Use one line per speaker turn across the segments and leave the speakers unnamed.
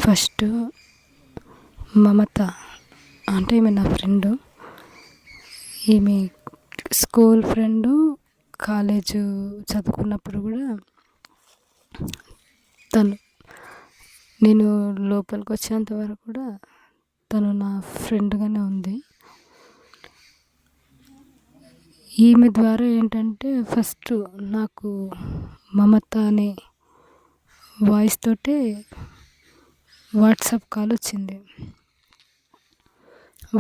First మమత అంటే ఈమె నా ఫ్రెండు. ఈమె స్కూల్ ఫ్రెండు. కాలేజు చదువుకున్నప్పుడు కూడా తను నేను లోపలికి వచ్చేంత వరకు కూడా తను నా ఫ్రెండ్గానే ఉంది. ఈమె ద్వారా ఏంటంటే ఫస్ట్ నాకు మమత అనే వాయిస్ తోటే వాట్సాప్ కాల్ వచ్చింది.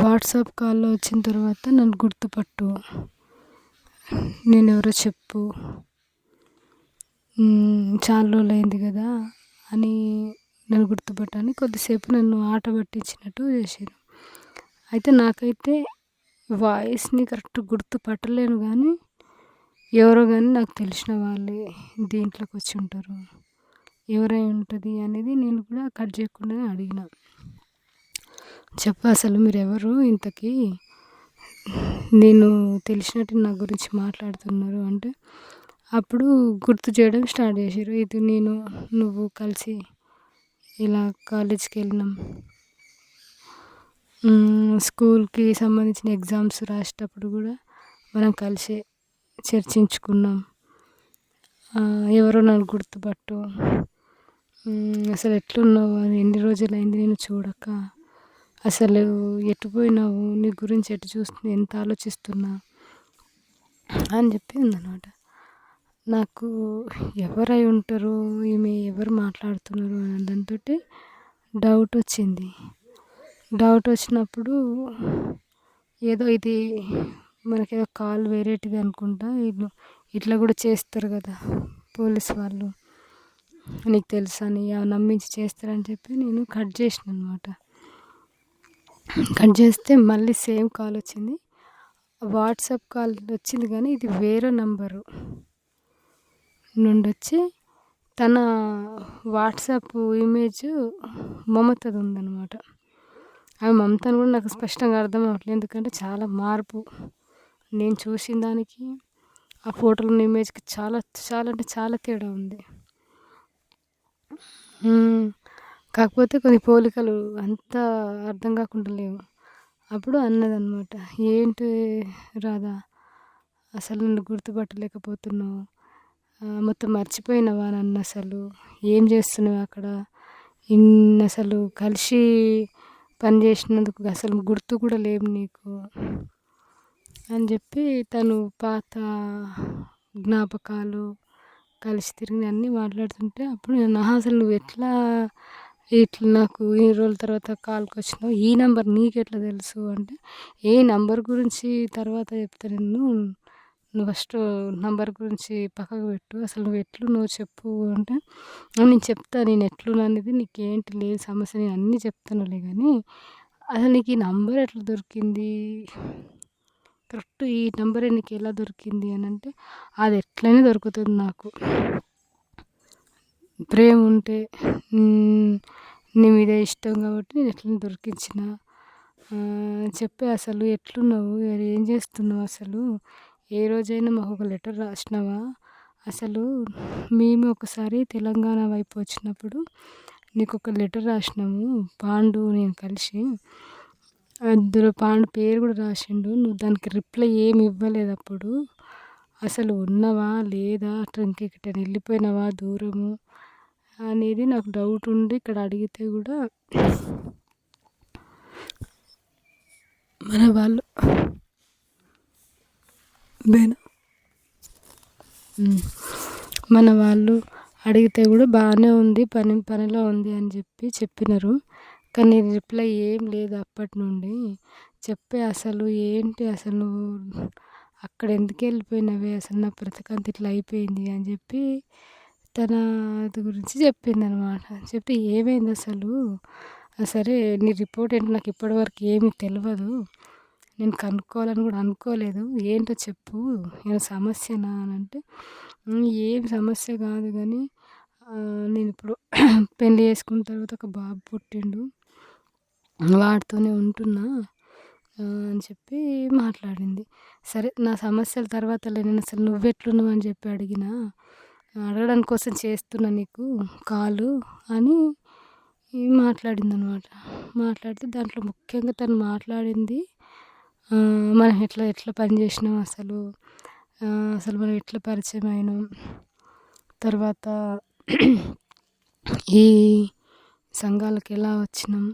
వాట్సాప్ కాల్లో వచ్చిన తర్వాత నన్ను గుర్తుపట్టు, నేనెవరో చెప్పు, చాలా రోజులైంది కదా అని నన్ను గుర్తుపట్టని కొద్దిసేపు నన్ను ఆట పట్టించినట్టు చేసారు. అయితే నాకైతే వాయిస్ని కరెక్ట్ గుర్తుపట్టలేను కానీ ఎవరో కానీ నాకు తెలిసిన వాళ్ళే దీంట్లోకి వచ్చి ఉంటారు, ఎవరై ఉంటుంది అనేది నేను కూడా కట్ చేయకుండానే అడిగిన. చెప్పు అసలు మీరెవరు, ఇంతకీ నేను తెలిసినట్టు నా గురించి మాట్లాడుతున్నారు అంటే అప్పుడు గుర్తు చేయడం స్టార్ట్ చేసారు. ఇది నేను నువ్వు కలిసి ఇలా కాలేజ్కి వెళ్ళినాం, స్కూల్కి సంబంధించిన ఎగ్జామ్స్ రాసేటప్పుడు కూడా మనం కలిసే చర్చించుకున్నాం, ఎవరో నన్ను గుర్తుపట్టు, అసలు ఎట్లున్నావు అని ఎన్ని రోజులైంది నేను చూడక, అసలు ఎటు పోయినావు, నీ గురించి ఎటు చూస్తున్నా, ఎంత ఆలోచిస్తున్నా అని చెప్పి ఉందన్నమాట. నాకు ఎవరై ఉంటారు, ఈమె ఎవరు మాట్లాడుతున్నారు అనే దాంతో డౌట్ వచ్చింది. డౌట్ వచ్చినప్పుడు ఏదో ఇది మనకేదో కాల్ వేరేటిది అనుకుంటా, వీళ్ళు ఇట్లా కూడా చేస్తారు కదా పోలీస్ వాళ్ళు, నీకు తెలుసా అని నమ్మించి చేస్తారని చెప్పి నేను కట్ చేసిన అనమాట. కట్ చేస్తే మళ్ళీ సేమ్ కాల్ వచ్చింది. వాట్సాప్ కాల్ వచ్చింది కానీ ఇది వేరే నంబరు నుండి వచ్చి తన వాట్సాప్ ఇమేజ్ మమతది ఉందన్నమాట. ఆమె మమతను కూడా నాకు స్పష్టంగా అర్థం అవ్వట్లేదు, ఎందుకంటే చాలా మార్పు నేను చూసిన దానికి ఆ ఫోటోలో ఉన్న ఇమేజ్కి చాలా చాలా అంటే చాలా తేడా ఉంది. కాకపోతే కొన్ని పోలికలు అంత అర్థం కాకుండా లేవు. అప్పుడు అన్నదన్నమాట, ఏంటి రాధా అసలు నన్ను గుర్తుపట్టలేకపోతున్నావు, మొత్తం మర్చిపోయినావా నన్ను, అసలు ఏం చేస్తున్నావు అక్కడ, అసలు కలిసి పని చేసినందుకు అసలు గుర్తు కూడా లేవు నీకు అని చెప్పి తను పాత జ్ఞాపకాలు కలిసి తిరిగి అన్నీ మాట్లాడుతుంటే అప్పుడు నేను అసలు నువ్వు ఎట్లా ఇట్లా నాకు ఈ రోజుల తర్వాత కాల్కి వచ్చినావు, ఈ నెంబర్ నీకు ఎట్లా తెలుసు అంటే, ఏ నంబర్ గురించి తర్వాత చెప్తా, నువ్వు ఫస్ట్ నంబర్ గురించి పక్కకు పెట్టు, అసలు నువ్వు చెప్పు అంటే నేను చెప్తా, నేను ఎట్లున్నా అనేది నీకేంటి లేదు సమస్య, నేను అన్నీ చెప్తానులే కానీ అసలు నీకు ఈ నంబర్ ఎట్లా దొరికింది, కరెక్ట్ ఈ నెంబరే నీకు ఎలా దొరికింది అని అంటే, అది ఎట్లయినా దొరుకుతుంది నాకు, ప్రేమ ఉంటే నీ మీద ఇష్టం కాబట్టి నేను ఎట్లయినా దొరికించిన, చెప్పే అసలు ఎట్లున్నావు, ఏం చేస్తున్నావు, అసలు ఏ రోజైనా మాకు ఒక లెటర్ రాసినావా, అసలు మేము ఒకసారి తెలంగాణ వైపు వచ్చినప్పుడు నీకు ఒక లెటర్ రాసినాము, పాండు నేను కలిసి, అందులో పాండు పేరు కూడా రాసిండు, నువ్వు దానికి రిప్లై ఏమి ఇవ్వలేదు అప్పుడు, అసలు ఉన్నావా లేదా, అట్లా ఇంకెక్కడికైనా వెళ్ళిపోయినావా దూరము అనేది నాకు డౌట్ ఉండి ఇక్కడ అడిగితే కూడా మన వాళ్ళు అడిగితే కూడా బాగానే ఉంది, పనిలో ఉంది అని చెప్పినారు. కానీ రిప్లై ఏం లేదు అప్పటి నుండి. చెప్పే అసలు ఏంటి, అసలు నువ్వు అక్కడ ఎందుకు వెళ్ళిపోయినవే, అసలు నా బ్రతకంత ఇట్లా అయిపోయింది అని చెప్పి తన అది గురించి చెప్పిందనమాట. చెప్తే ఏమైంది అసలు, సరే నీ రిపోర్ట్ ఏంటో నాకు ఇప్పటివరకు ఏమీ తెలియదు, నేను కనుక్కోవాలని కూడా అనుకోలేదు, ఏంటో చెప్పు, ఏమైనా సమస్యనా అని అంటే, ఏం సమస్య కాదు కానీ నేను ఇప్పుడు పెళ్ళి చేసుకున్న తర్వాత ఒక బాబు పుట్టిండు, వాడితోనే ఉంటున్నా అని చెప్పి మాట్లాడింది. సరే నా సమస్యల తర్వాతలే, నేను అసలు నువ్వెట్లున్నావు అని చెప్పి అడగడానికి కోసం చేస్తున్నా నీకు కాలు అని మాట్లాడిందనమాట. మాట్లాడితే దాంట్లో ముఖ్యంగా తను మాట్లాడింది మనం ఎట్లా ఎట్లా పని చేసినాం అసలు, అసలు మనం ఎట్లా పరిచయం అయినాం, తర్వాత ఈ సంఘాలకు ఎలా వచ్చినాం,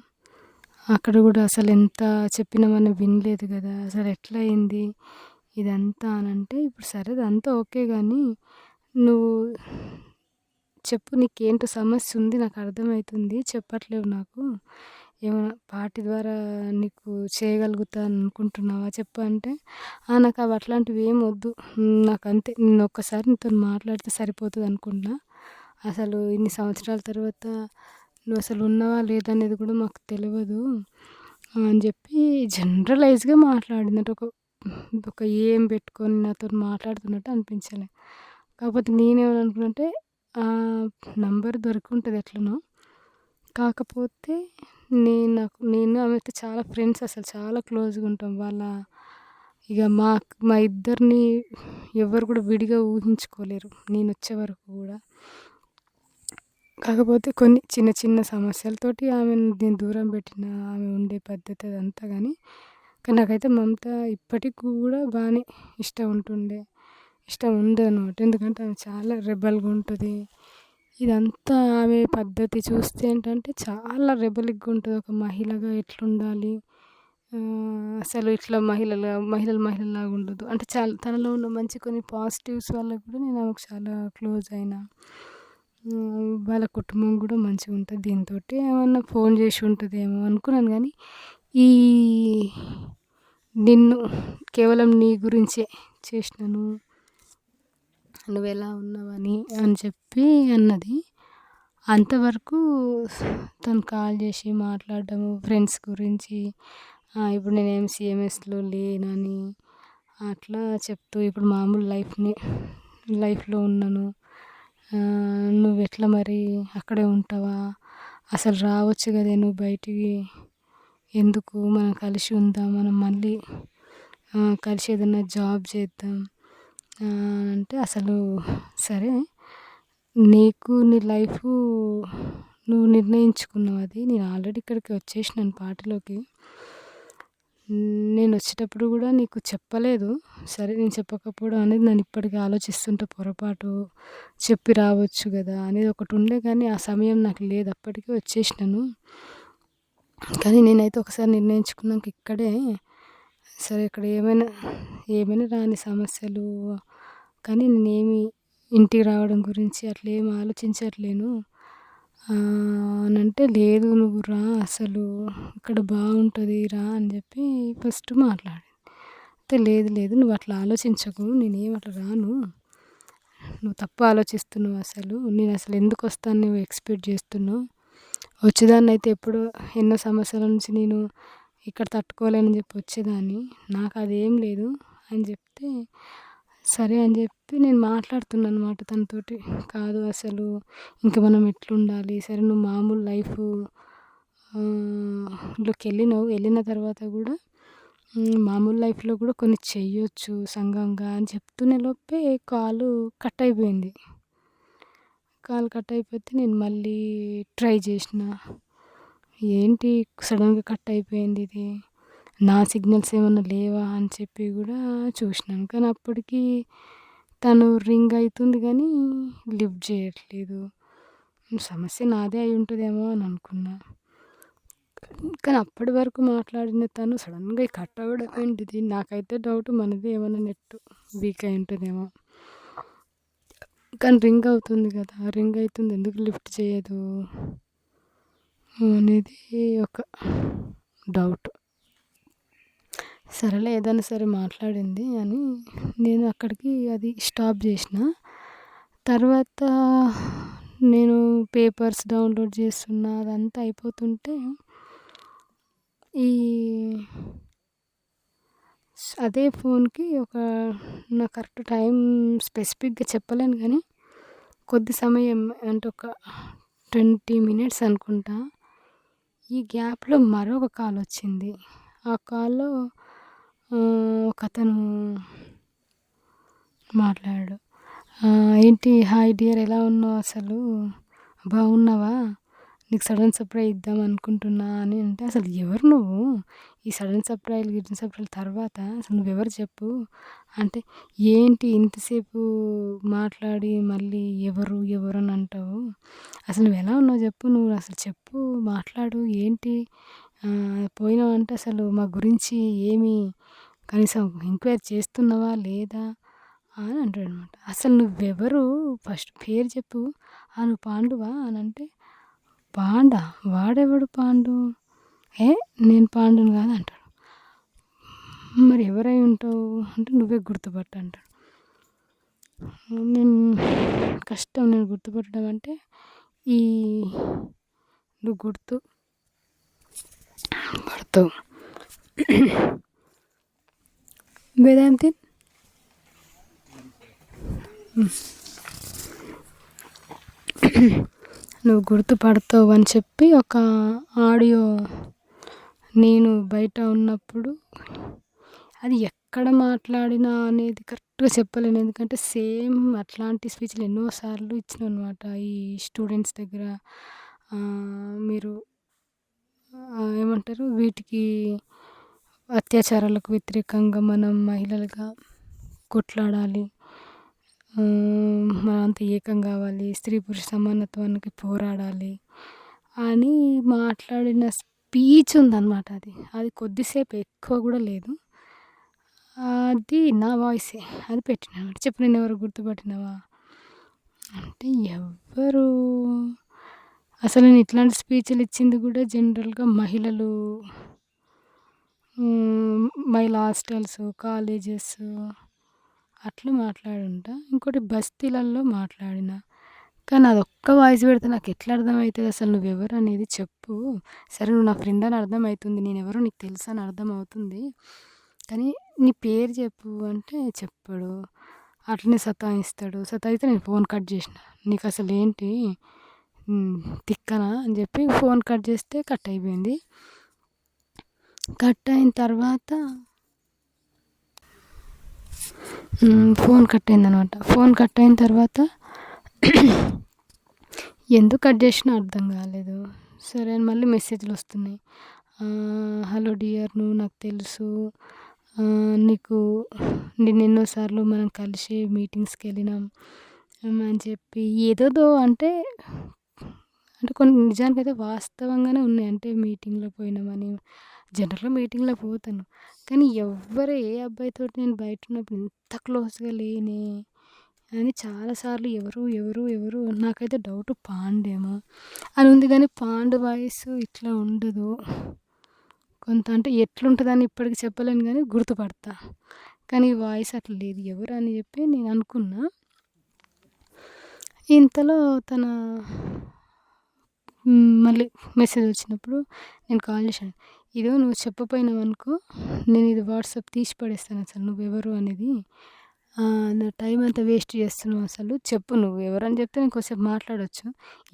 అక్కడ కూడా అసలు ఎంత చెప్పినా మనం వినలేదు కదా, అసలు ఎట్లా అయింది ఇదంతా అనంటే, ఇప్పుడు సరే అదంతా ఓకే కానీ నువ్వు చెప్పు, నీకేంటో సమస్య ఉంది, నాకు అర్థమవుతుంది, చెప్పట్లేవు నాకు, ఏమైనా పార్టీ ద్వారా నీకు చేయగలుగుతాను అనుకుంటున్నావా చెప్పు అంటే, నాకు అవి అట్లాంటివి ఏం వద్దు, నాకు అంతే, నేను ఒక్కసారి నీతో మాట్లాడితే సరిపోతుంది అనుకుంటున్నా, అసలు ఇన్ని సంవత్సరాల తర్వాత నువ్వు అసలు ఉన్నావా లేదా అనేది కూడా మాకు తెలియదు అని చెప్పి జనరలైజ్గా మాట్లాడింది. అంటే ఒక ఒక ఏం పెట్టుకొని నాతో మాట్లాడుతున్నట్టు అనిపించలే. కాకపోతే నేనేమనుకున్నానంటే నంబర్ దొరికి ఉంటుంది ఎట్లనో, కాకపోతే నేను ఆమెతో చాలా ఫ్రెండ్స్, అసలు చాలా క్లోజ్గా ఉంటాం. ఇక మా ఇద్దరిని ఎవరు కూడా విడిగా ఊహించుకోలేరు నేను వచ్చే వరకు కూడా. కాకపోతే కొన్ని చిన్న చిన్న సమస్యలతోటి ఆమెను నేను దూరం పెట్టిన, ఆమె ఉండే పద్ధతి అదంతా కానీ నాకైతే మమత ఇప్పటికి కూడా బాగానే ఇష్టం ఉండదనమాట. ఎందుకంటే ఆమె చాలా రెబెల్గా ఉంటుంది. ఇదంతా ఆమె పద్ధతి చూస్తే ఏంటంటే చాలా రెబెలిక్గా ఉంటుంది. ఒక మహిళగా ఎట్లుండాలి, అసలు ఇట్లా మహిళలాగా ఉండదు. అంటే చాలా తనలో ఉన్న మంచి కొన్ని పాజిటివ్స్ వల్ల కూడా నేను ఆమెకు చాలా క్లోజ్ అయినా. వాళ్ళ కుటుంబం కూడా మంచిగా ఉంటుంది. దీంతోటి ఏమన్నా ఫోన్ చేసి ఉంటుందేమో అనుకున్నాను కానీ ఈ నిన్ను కేవలం నీ గురించే చేసినాను, నువ్వెలా ఉన్నావని అని చెప్పి అన్నది. అంతవరకు తను కాల్ చేసి మాట్లాడడము ఫ్రెండ్స్ గురించి, ఇప్పుడు నేను ఎంసీఎంఎస్లో లేనని అట్లా చెప్తూ, ఇప్పుడు మామూలు లైఫ్లో ఉన్నాను, నువ్వెట్లా మరి అక్కడే ఉంటావా, అసలు రావచ్చు కదే నువ్వు బయటికి, ఎందుకు మనం కలిసి ఉందాం, మనం మళ్ళీ కలిసి ఏదైనా జాబ్ చేద్దాం అంటే, అసలు సరే నీకు నీ లైఫ్ నువ్వు నిర్ణయించుకున్నావు, అది నేను ఆల్రెడీ ఇక్కడికి వచ్చేసినాను పార్టీలోకి, నేను వచ్చేటప్పుడు కూడా నీకు చెప్పలేదు. సరే నేను చెప్పకపోవడం అనేది నన్ను ఇప్పటికీ ఆలోచిస్తుంటే పొరపాటు, చెప్పి రావచ్చు కదా అనేది ఒకటి ఉండే కానీ ఆ సమయం నాకు లేదు, అప్పటికే వచ్చేసినాను. కానీ నేనైతే ఒకసారి నిర్ణయించుకున్నాక ఇక్కడే సరే, ఇక్కడ ఏమైనా రాని సమస్యలు, కానీ నేనేమి ఇంటికి రావడం గురించి అట్లా ఏమి ఆలోచించట్లేను అని అంటే, లేదు నువ్వు రా, అసలు ఇక్కడ బాగుంటుంది రా అని చెప్పి ఫస్ట్ మాట్లాడింది. అయితే లేదు నువ్వు అట్లా ఆలోచించకు, నేనేం అట్లా రాను, నువ్వు తప్పు ఆలోచిస్తున్నావు, నేను అసలు ఎందుకు వస్తాను నువ్వు ఎక్స్పెక్ట్ చేస్తున్నావు, వచ్చేదాన్ని అయితే ఎన్నో సమస్యల నుంచి నేను ఇక్కడ తట్టుకోలేనని చెప్పి వచ్చేదాన్ని, నాకు అదేం లేదు అని చెప్తే, సరే అని చెప్పి నేను మాట్లాడుతున్నాను అనమాట తనతోటి. కాదు అసలు ఇంక మనం ఎట్లుండాలి, సరే నువ్వు మామూలు లోకి వెళ్ళిన తర్వాత కూడా మామూలు లైఫ్లో కూడా కొన్ని చెయ్యొచ్చు సంఘంగా అని చెప్తూనే లోపే కాల్ కట్ అయిపోయింది. కాల్ కట్ అయిపోతే నేను మళ్ళీ ట్రై చేసిన, ఏంటి సడన్గా కట్ అయిపోయింది ఇది, నా సిగ్నల్స్ ఏమన్నా లేవా అని చెప్పి కూడా చూసినాను. కానీ అప్పటికి తను రింగ్ అవుతుంది కానీ లిఫ్ట్ చేయట్లేదు. సమస్య నాదే అయి ఉంటుందేమో అని అనుకున్నా. కానీ అప్పటి వరకు మాట్లాడిన తను సడన్గా కట్ అవ్వడం ఏంటిది, నాకైతే డౌట్ మనది ఏమైనా నెట్ వీక్ అయి ఉంటుందేమో. కానీ రింగ్ అవుతుంది కదా, రింగ్ అవుతుంది ఎందుకు లిఫ్ట్ చేయదు అనేది ఒక డౌట్. సరేలే ఏదైనా సరే మాట్లాడింది అని నేను అక్కడికి అది స్టాప్ చేసిన. తర్వాత నేను పేపర్స్ డౌన్లోడ్ చేస్తున్నా, అదంతా అయిపోతుంటే అదే ఫోన్కి నా కరెక్ట్ టైం స్పెసిఫిక్గా చెప్పలేను కానీ కొద్ది సమయం అంటే ఒక 20 minutes అనుకుంటా, ఈ గ్యాప్లో మరొక కాల్ వచ్చింది. ఆ కాల్లో ఒకతను మాట్లాడాడు. ఏంటి హాయ్ డియర్, ఎలా ఉన్నావు, అసలు బాగున్నావా, నీకు సడన్ సర్ప్రైజ్ ఇద్దాం అనుకుంటున్నా అని అంటే, అసలు ఎవరు నువ్వు? ఈ సడన్ సర్ప్రైజ్‌లు, గిడన్ సర్ప్రైజ్‌ల తర్వాత అసలు నువ్వెవరు చెప్పు? అంటే, ఏంటి ఇంతసేపు మాట్లాడి మళ్ళీ ఎవరు, ఎవరు అని అంటావు? అసలు నువ్వెలా ఉన్నావు చెప్పు? నువ్వు అసలు చెప్పు, మాట్లాడు ఏంటి? పోయినావంటే అసలు మా గురించి ఏమి కనీసం ఎంక్వైరీ చేస్తున్నావా లేదా? అని అంటాడనమాట. అసలు నువ్వెవరు? ఫస్ట్ పేరు చెప్పు. నువ్వు పాండువా అనంటే, పాండా? వాడెవడు పాండు? ఏ నేను పాండుని కాదు అంటాడు. మరి ఎవరై ఉంటావు అంటే, నువ్వే గుర్తుపట్టు అంటాడు. నేను కష్టం నేను గుర్తుపట్టడం అంటే, ఈ నువ్వు గుర్తు పడతావు. వేదాంతి నువ్వు గుర్తుపడతావు అని చెప్పి ఒక ఆడియో నేను బయట ఉన్నప్పుడు అది ఎక్కడ మాట్లాడినా అనేది కరెక్ట్‌గా చెప్పలేను. ఎందుకంటే సేమ్ అట్లాంటి స్పీచ్‌లు ఎన్నో సార్లు ఇచ్చినాననమాట. ఈ స్టూడెంట్స్ దగ్గర మీరు ఏమంటారు వీటికి అత్యాచారాలకు వ్యతిరేకంగా మనం మహిళలుగా కొట్లాడాలి. మనమంతా ఏకం కావాలి. స్త్రీ పురుష సమానత్వానికి పోరాడాలి అని మాట్లాడిన స్పీచ్ ఉందనమాట అది. అది కొద్దిసేపు ఎక్కువ కూడా లేదు. అది నా వాయిసే. అది పెట్టినానమాట. చెప్పు నేనెవరో గుర్తుపట్టినావా? అంటే ఎవ్వరు? అసలు నేను ఇట్లాంటి స్పీచ్‌లు ఇచ్చింది కూడా జనరల్‌గా మహిళలు మహిళా హాస్టల్స్, కాలేజెస్ అట్లా మాట్లాడుంటా. ఇంకోటి బస్తీలల్లో మాట్లాడిన. కానీ అదొక్క వాయిస్ పెడితే నాకు ఎట్లా అర్థమవుతుంది? అసలు నువ్వెవరు అనేది చెప్పు. సరే నువ్వు నా ఫ్రెండ్ అని అర్థమవుతుంది. నేనెవరో నీకు తెలుసు అని అర్థమవుతుంది. కానీ నీ పేరు చెప్పు అంటే చెప్పడు. అట్లనే సతాయిస్తాడు. సతాయిస్తే నేను ఫోన్ కట్ చేసిన. నీకు అసలు ఏంటి తిక్కనా అని చెప్పి ఫోన్ కట్ చేస్తే కట్ అయిపోయింది. కట్ అయిన తర్వాత ఫోన్ కట్ అయిందనమాట. ఫోన్ కట్ అయిన తర్వాత ఎందుకు కట్ చేసినా అర్థం కాలేదు. సరే అని మళ్ళీ మెసేజ్‌లు వస్తున్నాయి. హలో డియర్ నువ్వు నాకు తెలుసు. నీకు నేను ఎన్నోసార్లు మనం కలిసి మీటింగ్స్‌కి వెళ్ళినాం అని చెప్పి ఏదేదో అంటే కొన్ని నిజానికైతే వాస్తవంగానే ఉన్నాయి. అంటే మీటింగ్‌లో పోయినామని జనరల్‌గా మీటింగ్‌లో పోతాను. కానీ ఎవ్వరు ఏ అబ్బాయితోటి నేను బయట ఉన్నప్పుడు ఇంత క్లోజ్‌గా లేనే అని చాలా సార్లు ఎవరు నాకైతే డౌట్ పాండేమో అని ఉంది. కానీ పాండు వాయిస్ ఇట్లా ఉండదు. కొంత అంటే ఎట్లుంటదని ఇప్పటికి చెప్పలేను కానీ గుర్తుపడతా. కానీ ఈ వాయిస్ అట్లా లేదు. ఎవరు అని చెప్పి నేను అనుకున్నా. ఇంతలో తన మళ్ళీ మెసేజ్ వచ్చినప్పుడు నేను కాల్ చేశాను. ఇదిగో నువ్వు చెప్పపోయినావనుకో నేను ఇది వాట్సాప్ తీసి పడేస్తాను అసలు నువ్వెవరు అనేది. నా టైం అంతా వేస్ట్ చేస్తున్నావు అసలు. చెప్పు నువ్వు ఎవరని చెప్తే నేను కొద్దిసేపు మాట్లాడొచ్చు.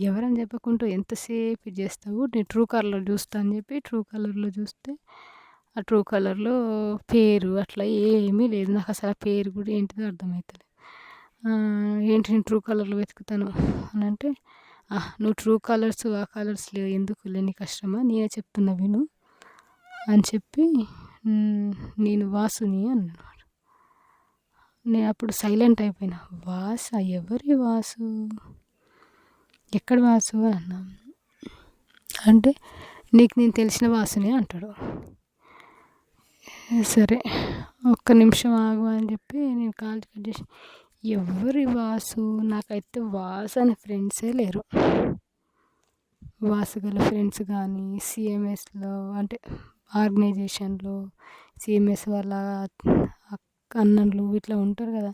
ఎవరని చెప్పకుండా ఎంతసేపు ఇది చేస్తావు? నేను ట్రూ కాలర్‌లో చూస్తా అని చెప్పి ట్రూ కాలర్‌లో చూస్తే ఆ ట్రూ కాలర్‌లో పేరు అట్లా ఏమీ లేదు. నాకు అసలు ఆ పేరు కూడా ఏంటిదో అర్థమైతలేదు. ఏంటి నేను ట్రూ కాలర్‌లో వెతుకుతాను అని అంటే, నువ్వు ట్రూ కాలర్స్ ఆ కాలర్స్‌లో ఎందుకులే నీకు కష్టమా? నేనే చెప్తున్నా విను అని చెప్పి నేను వాసుని అన్నానమాట. నేను అప్పుడు సైలెంట్ అయిపోయినా. వాసా? ఎవరి వాసు? ఎక్కడ వాసు అని అన్నా. అంటే నీకు నేను తెలిసిన వాసునే అంటాడు. సరే ఒక్క నిమిషం ఆగు అని చెప్పి నేను కాల్ కట్ చేసి ఎవరి వాసు? నాకైతే వాసు అనే ఫ్రెండ్సే లేరు. వాసు గల ఫ్రెండ్స్ కానీ సిఎంఎస్లో అంటే ఆర్గనైజేషన్లో సిఎంఎస్ వాళ్ళ అన్నలు ఇట్లా ఉంటారు కదా,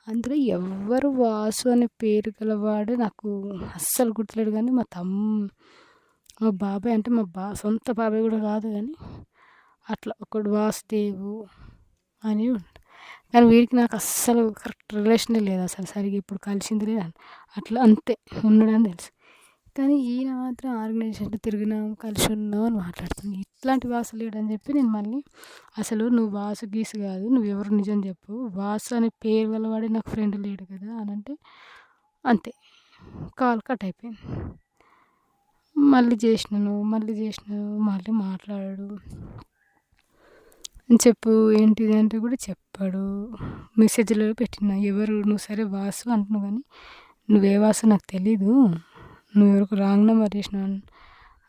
అందులో ఎవ్వరు వాసు అనే పేరు గలవాడు నాకు అస్సలు గుర్తులేడు. కానీ మా బాబాయ్ అంటే మా సొంత బాబాయ్ కూడా కాదు కానీ అట్లా ఒకడు వాసుదేవు అని ఉన్నాడు. కానీ వీడికి నాకు అస్సలు కరెక్ట్ రిలేషనే లేదు. అసలు సరిగ్గా ఇప్పుడు కలిసింది లేదు. అట్లా అంతే ఉన్నాడని తెలుసు. కానీ ఈయన మాత్రం ఆర్గనైజేషన్లో తిరిగినాం కలిసి ఉన్నాం అని మాట్లాడుతుంది. ఇట్లాంటి వాసు లేడని చెప్పి నేను మళ్ళీ అసలు నువ్వు వాసు గీసు కాదు, నువ్వెవరు నిజం చెప్పు. వాసు అనే పేరు గలవాడే నాకు ఫ్రెండ్ లేడు కదా అని అంటే అంతే కాల్ కట్ అయిపోయింది. మళ్ళీ చేసినాను మళ్ళీ మాట్లాడాడు. చెప్పు ఏంటిది అంటే కూడా చెప్పాడు. మెసేజ్‌లో పెట్టిన ఎవరు నువ్వు సరే వాసు అంటున్నావు కానీ నువ్వే వాసో నాకు తెలీదు. నువ్వెవరికో రాంగ్ నంబర్ చేసినావు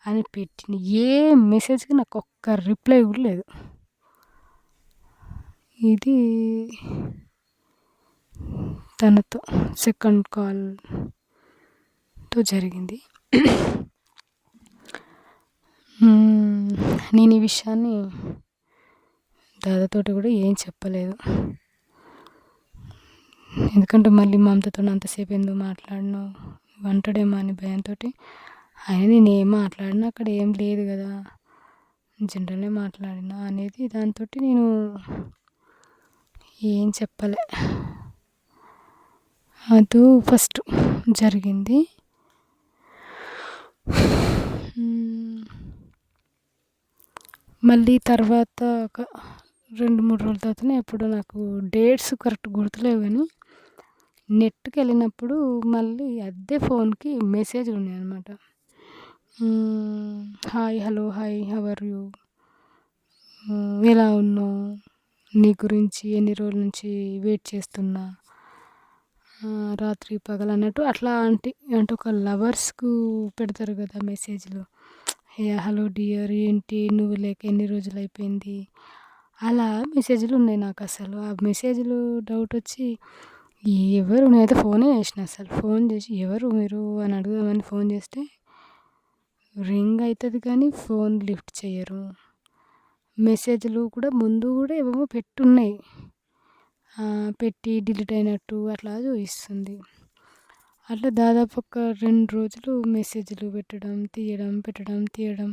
అని పెట్టిన. ఏ మెసేజ్‌కి నాకు ఒక్క రిప్లై కూడా లేదు. ఇది తనతో సెకండ్ కాల్‌తో జరిగింది. నేను ఈ విషయాన్ని దాదాతోటి కూడా ఏం చెప్పలేదు. ఎందుకంటే మళ్ళీ మా అమ్మతో అంతసేపు ఎందుకు మాట్లాడినావు అంటాడేమో అని భయంతోటి. అయినా నేనేం మాట్లాడినా అక్కడ ఏం లేదు కదా, జనరల్‌గా మాట్లాడినా అనేది దాంతోటి నేను ఏం చెప్పలే. అది ఫస్ట్ జరిగింది. మళ్ళీ తర్వాత ఒక 2-3 రోజుల తర్వాతనే ఎప్పుడో నాకు డేట్స్ కరెక్ట్ గుర్తులేవు కానీ నెట్‌కి వెళ్ళినప్పుడు మళ్ళీ అదే ఫోన్‌కి మెసేజ్‌లు ఉన్నాయన్నమాట. Hi, hello, hi, how are you, ఎలా ఉన్నావు, నీ గురించి ఎన్ని రోజుల నుంచి వెయిట్ చేస్తున్నా, రాత్రి పగలు అన్నట్టు అట్లా అంటే ఒక లవర్స్‌కు పెడతారు కదా మెసేజ్‌లు. హలో డియర్, ఏంటి నువ్వు లేక ఎన్ని రోజులు అయిపోయింది, అలా మెసేజ్‌లు ఉన్నాయి నాకు. అసలు ఆ మెసేజ్‌లు డౌట్ వచ్చి ఎవరు, నేనైతే ఫోనే చేసిన. అసలు ఫోన్ చేసి ఎవరు మీరు అని అడుగుదామని ఫోన్ చేస్తే రింగ్ అవుతుంది కానీ ఫోన్ లిఫ్ట్ చేయరు. మెసేజ్‌లు కూడా ముందు కూడా ఏవేవో పెట్టున్నాయి, పెట్టి డిలీట్ అయినట్టు అట్లా చూపిస్తుంది. అట్లా దాదాపు ఒక 2 రోజులు మెసేజ్‌లు పెట్టడం, తీయడం.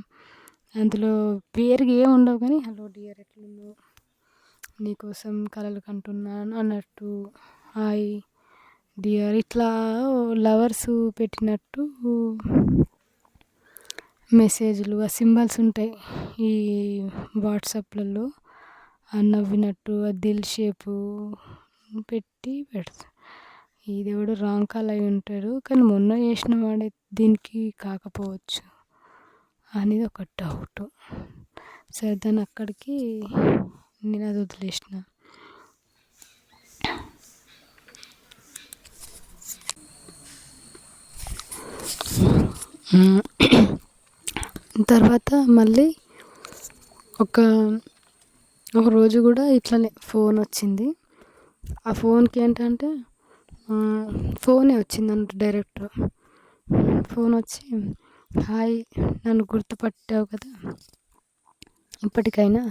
అందులో పేరుగా ఏమి ఉండవు కానీ హలో డియర్ ఎట్లున్నావు, నీకోసం కలలు కంటున్నాను అన్నట్టు, హాయ్ డియర్ ఇట్లా లవర్స్ పెట్టినట్టు మెసేజ్‌లు, ఆ సింబల్స్ ఉంటాయి ఈ వాట్సాప్‌లలో, నవ్వినట్టు ఆ దిల్ షేపు పెట్టి పెడతారు. ఇదెవడో రాంగ్ కాల్ అయి ఉంటాడు కానీ మొన్న చేసిన వాడే దీనికి కాకపోవచ్చు అనేది ఒక డౌటు. సరే దాన్ని అక్కడికి నేను అది వదిలేసిన. తర్వాత మళ్ళీ ఒక రోజు కూడా ఇట్లనే ఫోన్ వచ్చింది. ఆ ఫోన్కి ఏంటంటే ఫోనే వచ్చిందంట డైరెక్ట్. ఫోన్ వచ్చి హాయ్, నన్ను గుర్తుపట్టావు కదా ఇప్పటికైనా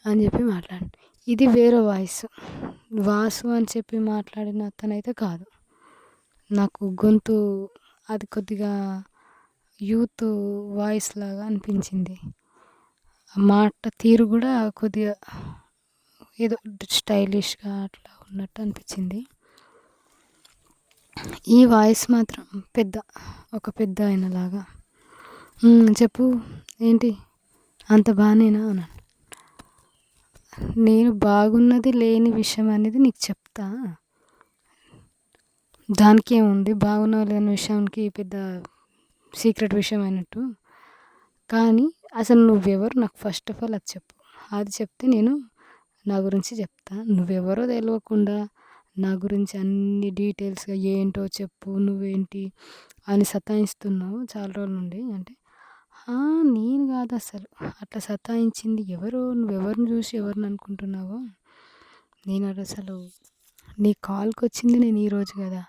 అని చెప్పి మాట్లాడి. ఇది వేరే వాయిస్, వాసు అని చెప్పి మాట్లాడిన అతనైతే కాదు. నాకు గొంతు అది కొద్దిగా యూత్ వాయిస్ లాగా అనిపించింది. మాట తీరు కూడా కొద్దిగా ఏదో స్టైలిష్గా అట్లా ఉన్నట్టు అనిపించింది. ఈ వాయిస్ మాత్రం ఒక పెద్ద ఆయనలాగా. చెప్పు ఏంటి అంత బాగానేనా అన్నాను. నేను బాగున్నది లేని విషయం అనేది నీకు చెప్తా, దానికి ఏముంది, బాగున్నా లేని విషయానికి పెద్ద సీక్రెట్ విషయం అయినట్టు. కానీ అసలు నువ్వెవరు నాకు ఫస్ట్ ఆఫ్ ఆల్ అది చెప్పు. అది చెప్తే నేను నా గురించి చెప్తా. నువ్వెవరో తెలియకుండా నా గురించి అన్ని డీటెయిల్స్గా ఏంటో చెప్పు, నువ్వేంటి అని సతాయిస్తున్నావు చాలా రోజుల నుండి అంటే, నేను కాదు అసలు అట్లా సతాయించింది ఎవరో, నువ్వెవరిని చూసి ఎవరిని అనుకుంటున్నావో. నేను అసలు నీ కాల్కి వచ్చింది నేను ఈరోజు కదా,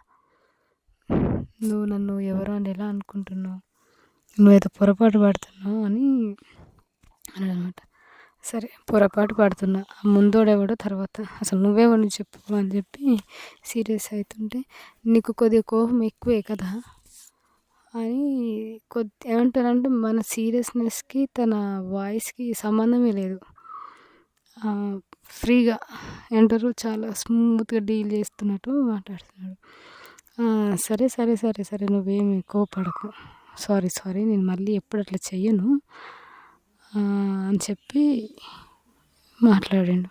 నువ్వు నన్ను ఎవరో అని ఎలా అనుకుంటున్నావు, నువ్వేదో పొరపాటు పడుతున్నావు అని అన్నాడనమాట. సరే పొరపాటు పడుతున్నా, ముందోడెవడో తర్వాత అసలు నువ్వెవరిని చెప్పు అని చెప్పి సీరియస్ అవుతుంటే, నీకు కొద్దిగా కోపం ఎక్కువే కదా అని ఏమంటారంటే మన సీరియస్నెస్కి తన వాయిస్కి సంబంధమే లేదు. ఫ్రీగా ఏమంటారు చాలా స్మూత్గా డీల్ చేస్తున్నట్టు మాట్లాడుతున్నాడు. సరే నువ్వేమి కోపడకు, సారీ నేను మళ్ళీ ఎప్పుడు అట్లా చెయ్యను అని చెప్పి మాట్లాడాడు.